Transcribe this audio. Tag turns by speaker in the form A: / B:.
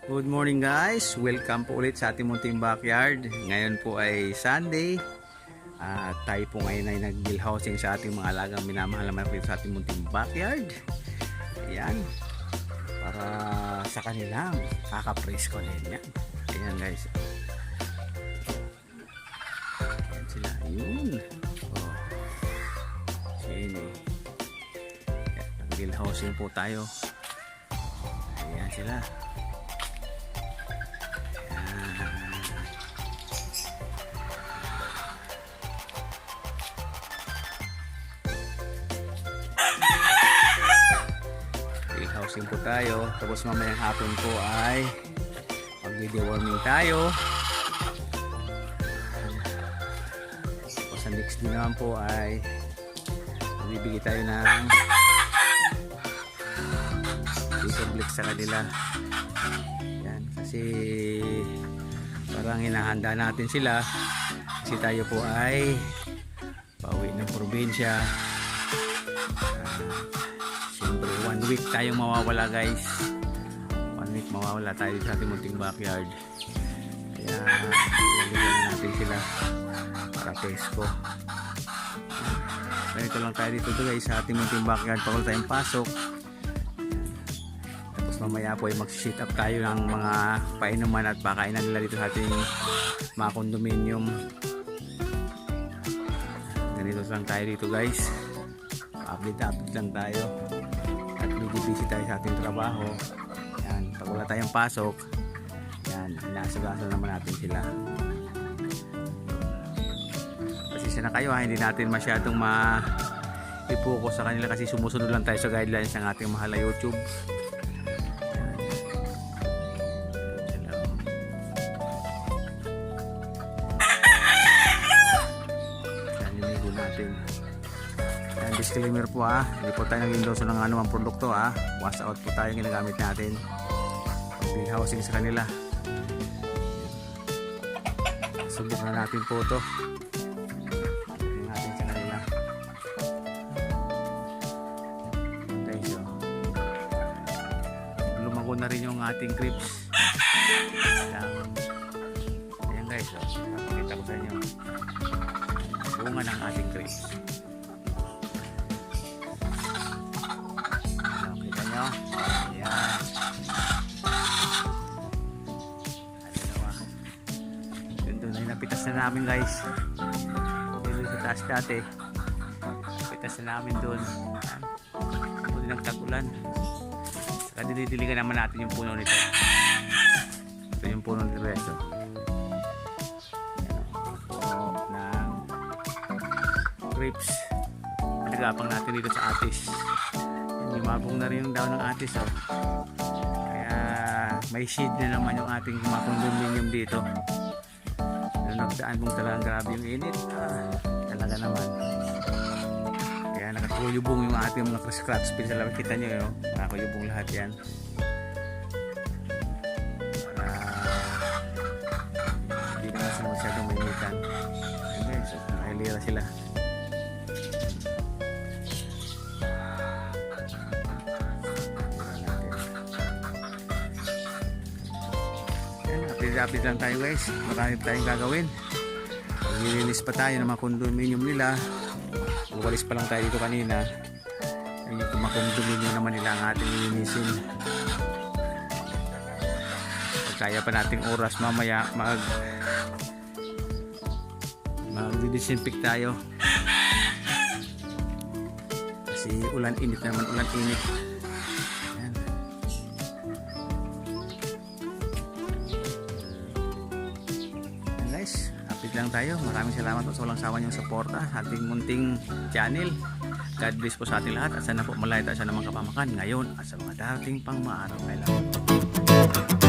A: Good morning guys, welcome po ulit sa ating munting backyard. Ngayon po ay Sunday at tayo po ngayon ay nag-bill housing sa ating mga alagang minamahal naman po sa ating munting backyard. Ayan, para sa kanilang kakapresko din yan. Ayan guys, ayan sila, yun. Oh, sino nag-bill housing po tayo. Ayan sila. Housing po tayo, tapos mamayang hapon po ay mag-deworming tayo. Tapos sa next day naman po ay magbibigay tayo ng decomplex sa kanila. Yan, kasi parang hinahanda natin sila kasi tayo po ay pauwi ng probinsya. Siyempre 1 week tayong mawawala guys, 1 week mawawala tayo sa ating munting backyard, kaya ilalagyan natin sila para pesko. Ganito lang tayo dito guys sa ating munting backyard pag wala tayong pasok. Tapos mamaya po ay mag-sit up tayo ng mga painuman at pakainan nila dito sa ating mga condominium. Ganito lang tayo dito guys, update lang tayo at medyo busy tayo sa ating trabaho. Yan, pag wala tayong pasok, yan, inaasagaso naman natin sila. Pasensya na kayo ha, hindi natin masyadong i-focus sa kanila kasi sumusunod lang tayo sa guidelines ng ating mahal na YouTube. Yan, inigo natin. Disclaimer po ha, hindi po tayo nag-endorse ng anumang produkto ha, wash out po tayo ginagamit natin, bill housing sa kanila. Subukan na natin po ito natin sa kanila. Okay, so lumago na rin yung ating creeps. Ayan guys, so napakita ko sa inyo bunga ng ating creeps. Ayan. Doon ay napitas na namin guys. Doon sa taas dati. Napitas na namin doon. Doon nagtagulan. Saka dinidiligan naman natin yung puno nito. Ito yung puno nito guys. Puno ng grapes. Nagapang natin dito sa atis. Lumabong na rin yung daw ng atis oh. Kaya may shade na naman yung ating mga condominium dito. Nagdaan pong talagang grabe yung init, talaga naman. Kaya nakakuyubong yung ating mga scratch pin sa labas. Kita nyo yun, nakakuyubong lahat yan para hindi naman sila masyadong mainitan. Okay, so nakahilira sila. Update lang tayo guys, marami tayong gagawin. Nilinis pa tayo ng mga condominium nila. Uwalis pa lang tayo dito kanina. Yung mga condominium naman nila ang ating linisin. Kaya pa nating oras mamaya mag-disinfect tayo. Kasi ulan init naman, ulan init. Update lang tayo. Maraming salamat po sa walang sawa niyong suporta sa ating munting channel. God bless po sa ating lahat at sana po malaya tayo sa namang kapamakan ngayon at sa mga dating pang maaraw. I love you.